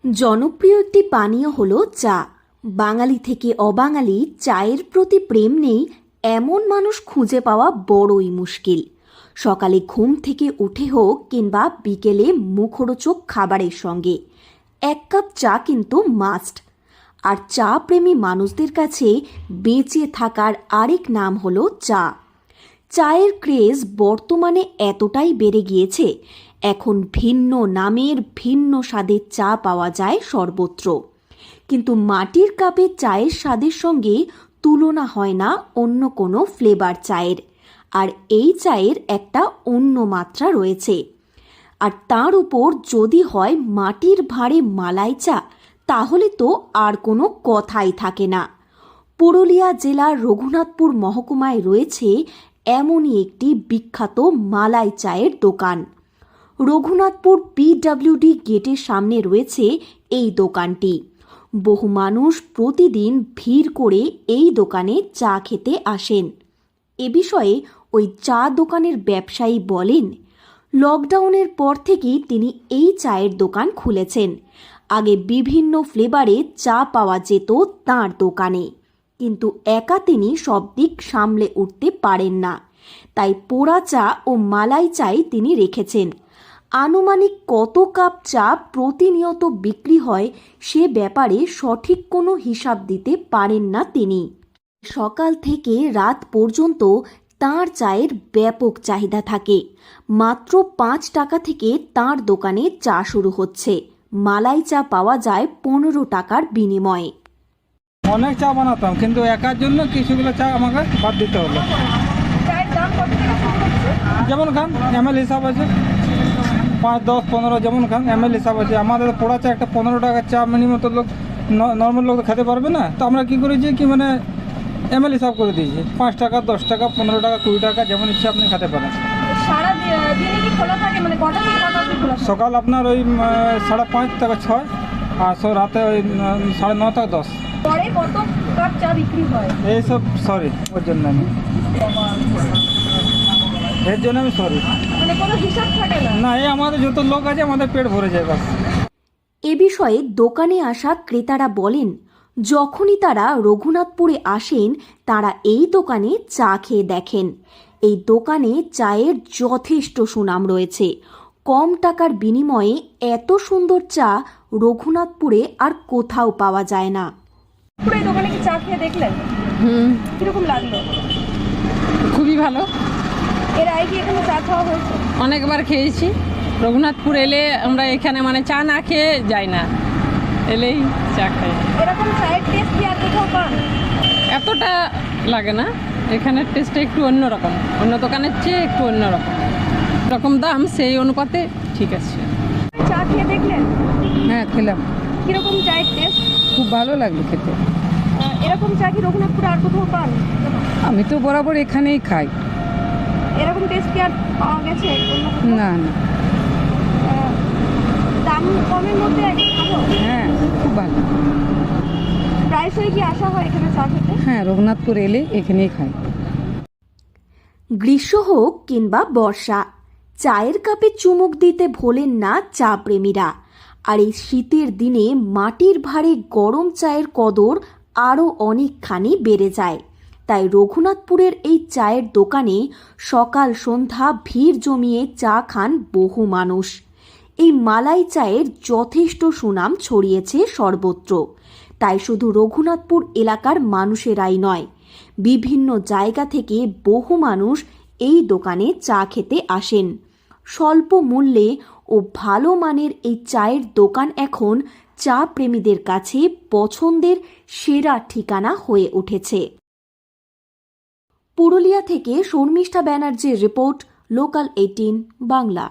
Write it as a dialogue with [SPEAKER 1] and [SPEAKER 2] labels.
[SPEAKER 1] জনপ্রিয় একটি পানীয় হলো চা। বাঙালি থেকে অবাঙালি চায়ের প্রতি প্রেম নেই এমন মানুষ খুঁজে পাওয়া বড়ই মুশকিল। সকালে ঘুম থেকে উঠে হোক কিংবা বিকেলে মুখরোচক খাবারের সঙ্গে এক কাপ চা কিন্তু মাস্ট। আর চা প্রেমী মানুষদের কাছে বেঁচে থাকার আরেক নাম হলো চা। চায়ের ক্রেজ বর্তমানে এতটাই বেড়ে গিয়েছে, এখন ভিন্ন নামের ভিন্ন স্বাদের চা পাওয়া যায় সর্বত্র। কিন্তু মাটির কাপে চায়ের স্বাদের সঙ্গে তুলনা হয় না অন্য কোনো ফ্লেভার চায়ের। আর এই চায়ের একটা অন্য মাত্রা রয়েছে। আর তার উপর যদি হয় মাটির ভাঁড়ে মালাই চা, তাহলে তো আর কোনো কথাই থাকে না। পুরুলিয়া জেলার রঘুনাথপুর মহকুমায় রয়েছে এমনই একটি বিখ্যাত মালাই চায়ের দোকান। রঘুনাথপুর পিডব্লিউডি গেটের সামনে রয়েছে এই দোকানটি। বহু মানুষ প্রতিদিন ভিড় করে এই দোকানে চা খেতে আসেন। এ বিষয়ে ওই চা দোকানের ব্যবসায়ী বলেন, লকডাউনের পর থেকেই তিনি এই চায়ের দোকান খুলেছেন। আগে বিভিন্ন ফ্লেভারে চা পাওয়া যেত তাঁর দোকানে, কিন্তু একা তিনি সব দিক সামলে উঠতে পারেন না। তাই পোড়া চা ও মালাই চাই তিনি রেখেছেন। আনুমানিক কত কাপ চা প্রতিনিয়ত বিক্রি হয় সে ব্যাপারে সঠিক কোনো হিসাব দিতে পারেন না তিনি। সকাল থেকে রাত পর্যন্ত তাঁর চায়ের ব্যাপক চাহিদা থাকে। মাত্র 5 টাকা থেকে তাঁর দোকানে চা শুরু হচ্ছে। মালাই চা পাওয়া যায় 15 টাকার বিনিময়ে।
[SPEAKER 2] অনেক চা বানাতাম, কিন্তু একার জন্য কিছুগুলো চা আমাকে বাদ দিতে হলো। যেমন খান এমএল হিসাব আছে, 5, 10, 15 যেমন খান এমএল হিসাব আছে। আমাদের পোড়া চা একটা 15 টাকার চা মিনিমাম তো লোক নর্মাল লোক খেতে পারবে না। তো আমরা কী করেছি কি এমএল হিসাব করে দিয়েছি, 5 টাকা, 10 টাকা, 15 টাকা, 20 টাকা, যেমন ইচ্ছা আপনি খেতে পারেন। সকাল আপনার ওই 5:30 থেকে 6, আর রাতে ওই 9:30 থেকে 10। এইসব সরি, ওর জন্য আমি সরি না, এই আমাদের যত লোক আছে আমাদের পেট ভরে যায় বাস।
[SPEAKER 1] এ বিষয়ে দোকানে আসা ক্রেতারা বলেন, যখনই তারা রঘুনাথপুরে আসেন তারা এই দোকানে চা খেয়ে দেখেন। এই দোকানে চায়ের যথেষ্ট সুনাম রয়েছে। কম টাকার বিনিময়ে এত সুন্দর চা রঘুনাথপুরে আর কোথাও পাওয়া যায় না।
[SPEAKER 3] এই দোকানে কি চা খেয়ে দেখলেন? কিরকম লাগলো?
[SPEAKER 4] খুবই ভালো।
[SPEAKER 3] এর আগে কি এখানে চা খাওয়া হয়েছে?
[SPEAKER 4] অনেকবার খেয়েছি। রঘুনাথপুর এলে আমরা এখানে চা না খেয়ে যাই না, এলেই চা খাই।
[SPEAKER 3] এরকম চায়ের টেস্ট কি আর কোথাও পান?
[SPEAKER 4] এতটা লাগে না, এখানের টেস্টটা একটু অন্যরকম, অন্য দোকানের চেয়ে একটু অন্যরকম। রকম দাম সেই অনুপাতে ঠিক আছে।
[SPEAKER 3] চা খেয়ে দেখলেন?
[SPEAKER 4] হ্যাঁ, খেলাম।
[SPEAKER 3] কিরকম চায়ের টেস্ট?
[SPEAKER 4] খুব ভালো লাগলো খেতে।
[SPEAKER 3] এরকম চা কি রঘুনাথপুরে আর কোথাও পান?
[SPEAKER 4] আমি তো বরাবর এখানেই খাই।
[SPEAKER 3] এরকম টেস্ট কি আর পাওয়া গেছে?
[SPEAKER 4] না না,
[SPEAKER 3] দাম কমের মধ্যে ভালো?
[SPEAKER 4] হ্যাঁ, খুব ভালো।
[SPEAKER 3] প্রায়শই কি আসা হয় এখানে চা খেতে?
[SPEAKER 4] হ্যাঁ, রঘুনাথপুর এলে এখানেই খাই।
[SPEAKER 1] গ্রীষ্ম হোক কিংবা বর্ষা, চায়ের কাপে চুমুক দিতে ভোলেন না চা প্রেমীরা। আর এই শীতের দিনে মাটির ভাঁড়ে গরম চায়ের কদর আরও অনেকখানি বেড়ে যায়। তাই রঘুনাথপুরের এই চায়ের দোকানে সকাল সন্ধ্যা ভিড় জমিয়ে চা খান বহু মানুষ। এই মালাই চায়ের যথেষ্ট সুনাম ছড়িয়েছে সর্বত্র। তাই শুধু রঘুনাথপুর এলাকার মানুষেরাই নয়, বিভিন্ন জায়গা থেকে বহু মানুষ এই দোকানে চা খেতে আসেন। স্বল্প মূল্যে ও ভালো মানের এই চায়ের দোকান এখন চা প্রেমীদের কাছে পছন্দের সেরা ঠিকানা হয়ে উঠেছে। পুরুলিয়া থেকে শর্মিষ্ঠা ব্যানার্জির রিপোর্ট, লোকাল 18 বাংলা।